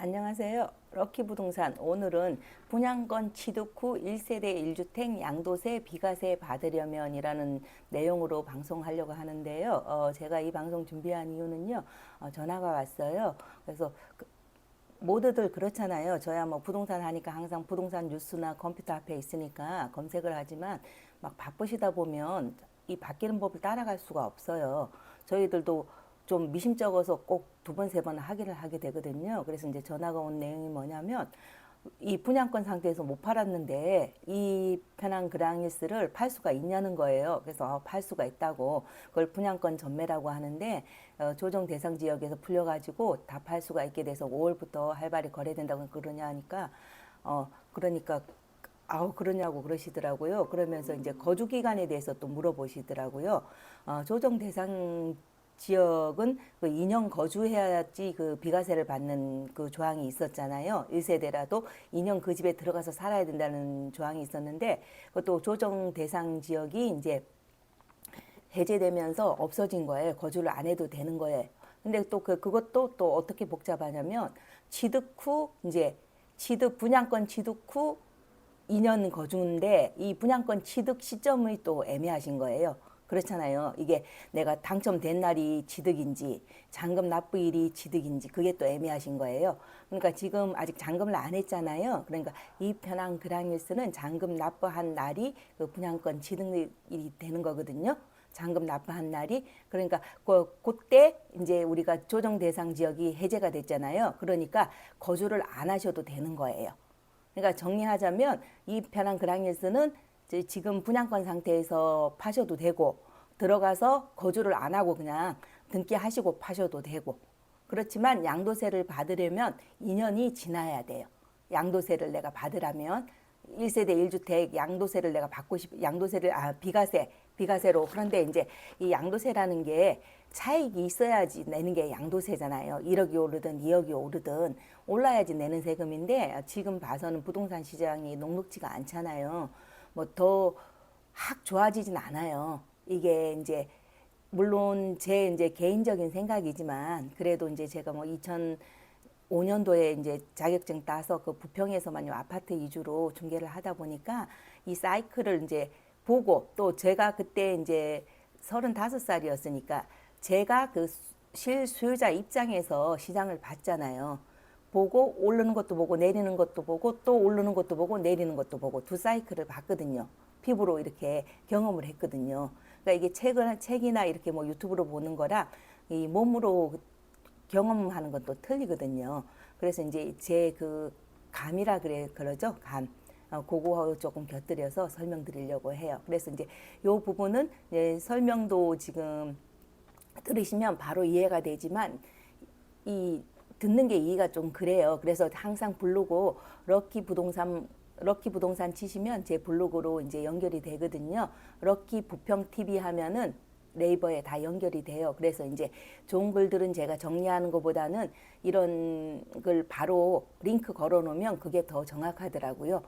안녕하세요. 럭키부동산. 오늘은 분양권 취득 후 1세대 1주택 양도세 비과세 받으려면이라는 내용으로 방송하려고 하는데요. 제가 이 방송 준비한 이유는요. 전화가 왔어요. 그래서 모두들 그렇잖아요. 저야 뭐 부동산 하니까 항상 부동산 뉴스나 컴퓨터 앞에 있으니까 검색을 하지만 막 바쁘시다 보면 이 바뀌는 법을 따라갈 수가 없어요. 저희들도 좀 미심쩍어서 꼭 두 번, 세 번 확인을 하게 되거든요. 그래서 이제 전화가 온 내용이 뭐냐면 이 분양권 상태에서 못 팔았는데 이 편한 그랑일스를 팔 수가 있냐는 거예요. 그래서 팔 수가 있다고 그걸 분양권 전매라고 하는데 조정 대상 지역에서 풀려가지고 다 팔 수가 있게 돼서 5월부터 활발히 거래된다고 그러냐 하니까 그러니까 아우 그러냐고 그러시더라고요. 그러면서 이제 거주 기간에 대해서 또 물어보시더라고요. 조정 대상 지역은 그 2년 거주해야지 그 비과세를 받는 그 조항이 있었잖아요. 1세대라도 2년 그 집에 들어가서 살아야 된다는 조항이 있었는데 그것도 조정 대상 지역이 이제 해제되면서 없어진 거예요. 거주를 안 해도 되는 거예요. 근데 또 그것도 또 어떻게 복잡하냐면 취득 후 이제 분양권 취득 후 2년 거주인데 이 분양권 취득 시점이 또 애매하신 거예요. 그렇잖아요. 이게 내가 당첨된 날이 취득인지 잔금 납부일이 취득인지 그게 또 애매하신 거예요. 그러니까 지금 아직 잔금을 안 했잖아요. 그러니까 이 편한 그랑일스는 잔금 납부한 날이 그 분양권 취득일이 되는 거거든요. 잔금 납부한 날이 그러니까 그때 이제 우리가 조정 대상 지역이 해제가 됐잖아요. 그러니까 거주를 안 하셔도 되는 거예요. 그러니까 정리하자면 이 편한 그랑일스는 지금 분양권 상태에서 파셔도 되고 들어가서 거주를 안 하고 그냥 등기하시고 파셔도 되고 그렇지만 양도세를 받으려면 2년이 지나야 돼요. 양도세를 내가 받으라면 1세대 1주택 양도세를 내가 받고 양도세를 비과세로 그런데 이제 이 양도세라는 게 차익이 있어야지 내는 게 양도세잖아요. 1억이 오르든 2억이 오르든 올라야지 내는 세금인데 지금 봐서는 부동산 시장이 녹록지가 않잖아요. 뭐 더 확 좋아지진 않아요. 이게 이제 물론 제 이제 개인적인 생각이지만 그래도 이제 제가 뭐 2005년도에 이제 자격증 따서 그 부평에서만요 아파트 위주로 중개를 하다 보니까 이 사이클을 이제 보고 또 제가 그때 이제 35살이었으니까 제가 그 실수요자 입장에서 시장을 봤잖아요. 보고 오르는 것도 보고 내리는 것도 보고 또 오르는 것도 보고 내리는 것도 보고 두 사이클을 봤거든요. 피부로 이렇게 경험을 했거든요. 그러니까 이게 책이나 이렇게 뭐 유튜브로 보는 거랑 이 몸으로 경험하는 건 또 틀리거든요. 그래서 이제 제 그 감이라 그러죠. 감. 그거 조금 곁들여서 설명드리려고 해요. 그래서 이제 요 부분은 설명도 지금 들으시면 바로 이해가 되지만 이 듣는 게 이해가 좀 그래요. 그래서 항상 블로그 럭키 부동산 치시면 제 블로그로 이제 연결이 되거든요. 럭키 부평 TV 하면은 네이버에 다 연결이 돼요. 그래서 이제 좋은 글들은 제가 정리하는 것보다는 이런 걸 바로 링크 걸어 놓으면 그게 더 정확하더라고요.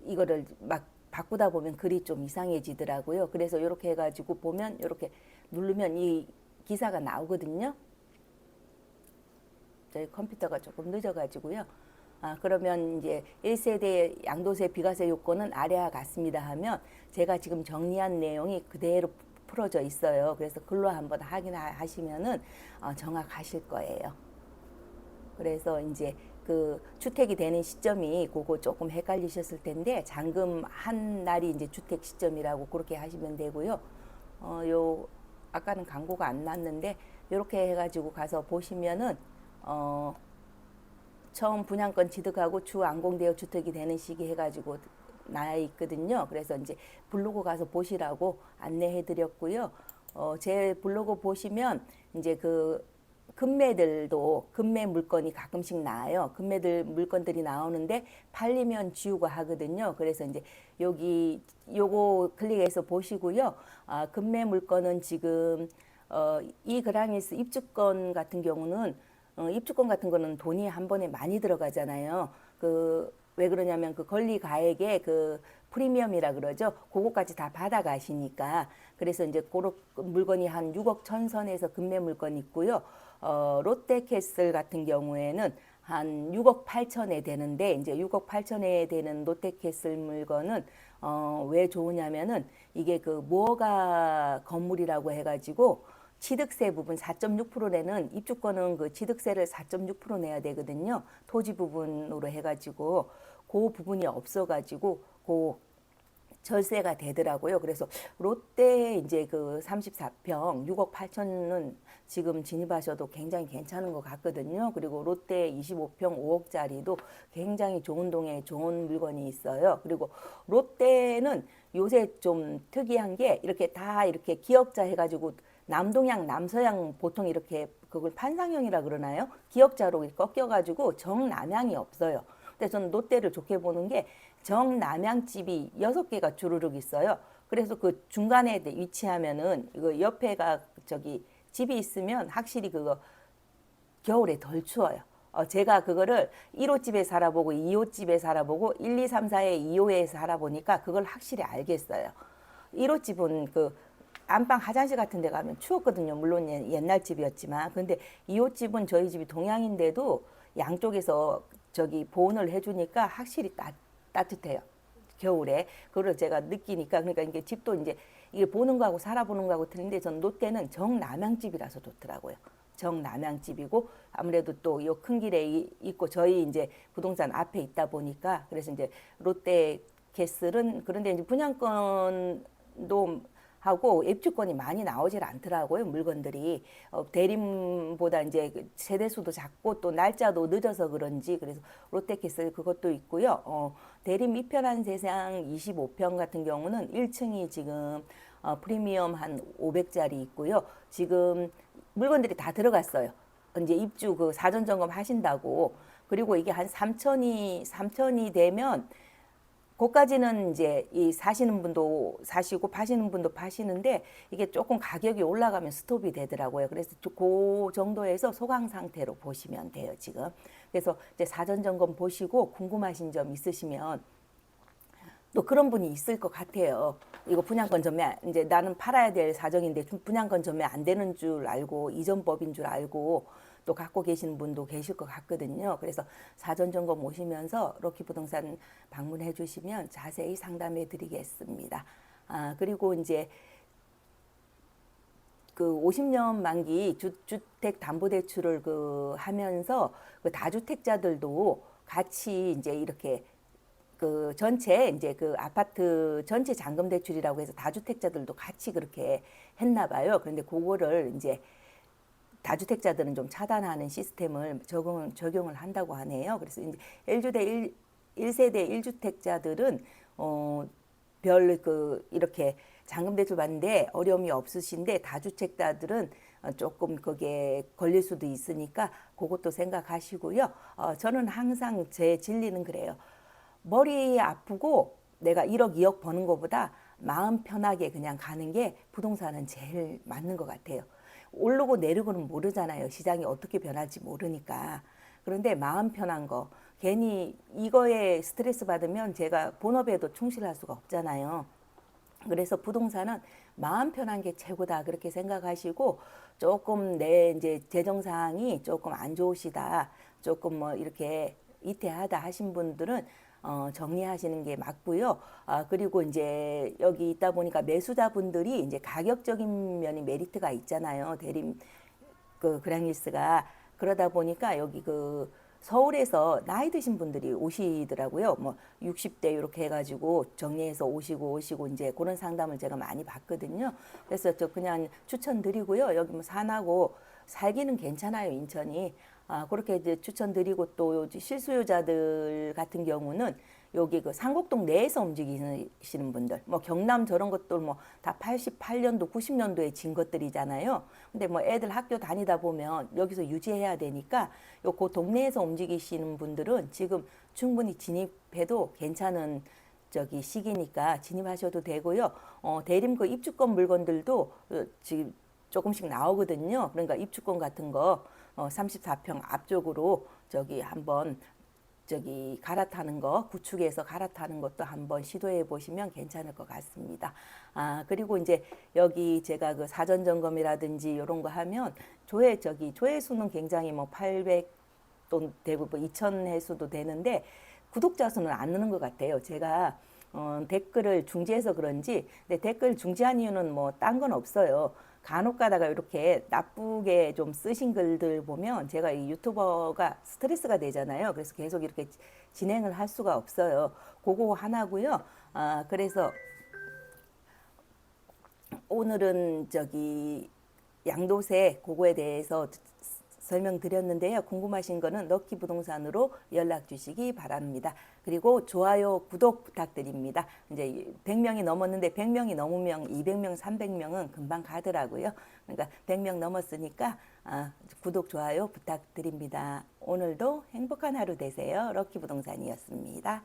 이거를 막 바꾸다 보면 글이 좀 이상해지더라고요. 그래서 이렇게 해가지고 보면 이렇게 누르면 이 기사가 나오거든요. 저희 컴퓨터가 조금 늦어가지고요. 그러면 이제 1세대 양도세 비과세 요건은 아래와 같습니다 하면 제가 지금 정리한 내용이 그대로 풀어져 있어요. 그래서 글로 한번 확인하시면은 정확하실 거예요. 그래서 이제 그 주택이 되는 시점이 그거 조금 헷갈리셨을 텐데 잔금 한 날이 이제 주택 시점이라고 그렇게 하시면 되고요. 요 아까는 광고가 안 났는데 이렇게 해가지고 가서 보시면은 처음 분양권 취득하고 주 안공대여 주택이 되는 시기 해가지고 나와 있거든요. 그래서 이제 블로그 가서 보시라고 안내해 드렸고요. 제 블로그 보시면 이제 그 금매 물건이 가끔씩 나와요. 물건들이 나오는데 팔리면 지우고 하거든요. 그래서 이제 요거 클릭해서 보시고요. 금매 물건은 지금 이 그랑일스 입주권 같은 경우는 입주권 같은 거는 돈이 한 번에 많이 들어가잖아요. 왜 그러냐면 그 권리 가액의 그 프리미엄이라 그러죠. 그거까지 다 받아가시니까. 그래서 이제 그런 물건이 한 6억 천선에서 금매 물건이 있고요. 롯데캐슬 같은 경우에는 한 6억 8천에 되는데 이제 6억 8천에 되는 롯데캐슬 물건은 왜 좋으냐면은 이게 그 무허가 건물이라고 해가지고 취득세 부분 4.6% 내는 입주권은 그 취득세를 4.6% 내야 되거든요. 토지 부분으로 해가지고 그 부분이 없어가지고 그 절세가 되더라고요. 그래서 롯데 이제 그 34평 6억 8천은 지금 진입하셔도 굉장히 괜찮은 것 같거든요. 그리고 롯데 25평 5억짜리도 굉장히 좋은 동에 좋은 물건이 있어요. 그리고 롯데는 요새 좀 특이한 게 이렇게 다 이렇게 기역자 해가지고 남동향, 남서향 보통 이렇게 그걸 판상형이라 그러나요? 기역자로 꺾여가지고 정남향이 없어요. 근데 저는 롯데를 좋게 보는 게 정남향집이 6개가 주르륵 있어요. 그래서 그 중간에 위치하면은 이거 옆에가 저기 집이 있으면 확실히 그거 겨울에 덜 추워요. 제가 그거를 1호집에 살아보고 2호집에 살아보고 1, 2, 3, 4에 2호에 살아보니까 그걸 확실히 알겠어요. 1호집은 그 안방 화장실 같은 데 가면 추웠거든요. 물론 옛날 집이었지만. 근데 2호집은 저희 집이 동양인데도 양쪽에서 저기 보온을 해주니까 확실히 따뜻해요. 겨울에. 그걸 제가 느끼니까. 그러니까 이게 집도 이제 이게 보는 거하고 살아보는 거하고 틀린데 전 롯데는 정남향집이라서 좋더라고요. 정남향집이고 아무래도 또 이 큰 길에 있고 저희 이제 부동산 앞에 있다 보니까 그래서 이제 롯데 캐슬은 그런데 이제 분양권도 하고 입주권이 많이 나오질 않더라고요. 물건들이 대림보다 이제 세대수도 작고 또 날짜도 늦어서 그런지 그래서 롯데캐슬 그것도 있고요. 대림 이편한 세상 25평 같은 경우는 1층이 지금 프리미엄 한 500짜리 있고요. 지금 물건들이 다 들어갔어요. 이제 입주 그 사전 점검 하신다고. 그리고 이게 한 3천이 되면 그까지는 이제 이 사시는 분도 사시고 파시는 분도 파시는데 이게 조금 가격이 올라가면 스톱이 되더라고요. 그래서 그 정도에서 소강 상태로 보시면 돼요, 지금. 그래서 이제 사전 점검 보시고 궁금하신 점 있으시면 또 그런 분이 있을 것 같아요. 이거 분양권 전매 이제 나는 팔아야 될 사정인데 분양권 전매 안 되는 줄 알고 이전법인 줄 알고 또 갖고 계시는 분도 계실 것 같거든요. 그래서 사전 점검 오시면서 럭키 부동산 방문해 주시면 자세히 상담해 드리겠습니다. 그리고 이제 그 50년 만기 주택 담보 대출을 그 하면서 그 다주택자들도 같이 이제 이렇게 그 전체 이제 그 아파트 전체 잔금 대출이라고 해서 다주택자들도 같이 그렇게 했나 봐요. 그런데 그거를 이제 다주택자들은 좀 차단하는 시스템을 적용을 한다고 하네요. 그래서 이제 1세대 1주택자들은 별 그 이렇게 잔금 대출 받는데 어려움이 없으신데 다주택자들은 조금 그게 걸릴 수도 있으니까 그것도 생각하시고요. 저는 항상 제 진리는 그래요. 머리 아프고 내가 1억, 2억 버는 것보다 마음 편하게 그냥 가는 게 부동산은 제일 맞는 것 같아요. 오르고 내리고는 모르잖아요. 시장이 어떻게 변할지 모르니까. 그런데 마음 편한 거, 괜히 이거에 스트레스 받으면 제가 본업에도 충실할 수가 없잖아요. 그래서 부동산은 마음 편한 게 최고다 그렇게 생각하시고 조금 내 이제 재정 상황이 조금 안 좋으시다, 조금 뭐 이렇게 이태하다 하신 분들은 정리하시는 게 맞고요. 그리고 이제 여기 있다 보니까 매수자분들이 이제 가격적인 면이 메리트가 있잖아요. 대림 그 그랑일스가 그러다 보니까 여기 그 서울에서 나이 드신 분들이 오시더라고요. 뭐 60대 이렇게 해가지고 정리해서 오시고 이제 그런 상담을 제가 많이 받거든요. 그래서 저 그냥 추천드리고요. 여기 뭐 산하고 살기는 괜찮아요, 인천이. 그렇게 이제 추천드리고 또 실수요자들 같은 경우는 여기 그 상곡동 내에서 움직이시는 분들, 뭐 경남 저런 것들 뭐 다 88년도, 90년도에 진 것들이잖아요. 근데 뭐 애들 학교 다니다 보면 여기서 유지해야 되니까 요 그 동네에서 움직이시는 분들은 지금 충분히 진입해도 괜찮은 저기 시기니까 진입하셔도 되고요. 대림 그 입주권 물건들도 지금 조금씩 나오거든요. 그러니까 입주권 같은 거 34평 앞쪽으로 저기 한번 저기 갈아타는 거, 구축해서 갈아타는 것도 한번 시도해 보시면 괜찮을 것 같습니다. 그리고 이제 여기 제가 그 사전 점검이라든지 이런 거 하면 조회수는 굉장히 뭐 800도 되고 뭐 2000 회수도 되는데 구독자 수는 안 느는 것 같아요. 제가 댓글을 중지해서 그런지, 근데 댓글 중지한 이유는 뭐 딴 건 없어요. 간혹 가다가 이렇게 나쁘게 좀 쓰신 글들 보면 제가 이 유튜버가 스트레스가 되잖아요. 그래서 계속 이렇게 진행을 할 수가 없어요. 그거 하나고요. 그래서 오늘은 저기 양도세 그거에 대해서 설명드렸는데요. 궁금하신 거는 럭키 부동산으로 연락 주시기 바랍니다. 그리고 좋아요, 구독 부탁드립니다. 이제 100명이 넘었는데 100명이 넘으면 200명, 300명은 금방 가더라고요. 그러니까 100명 넘었으니까 구독, 좋아요 부탁드립니다. 오늘도 행복한 하루 되세요. 럭키 부동산이었습니다.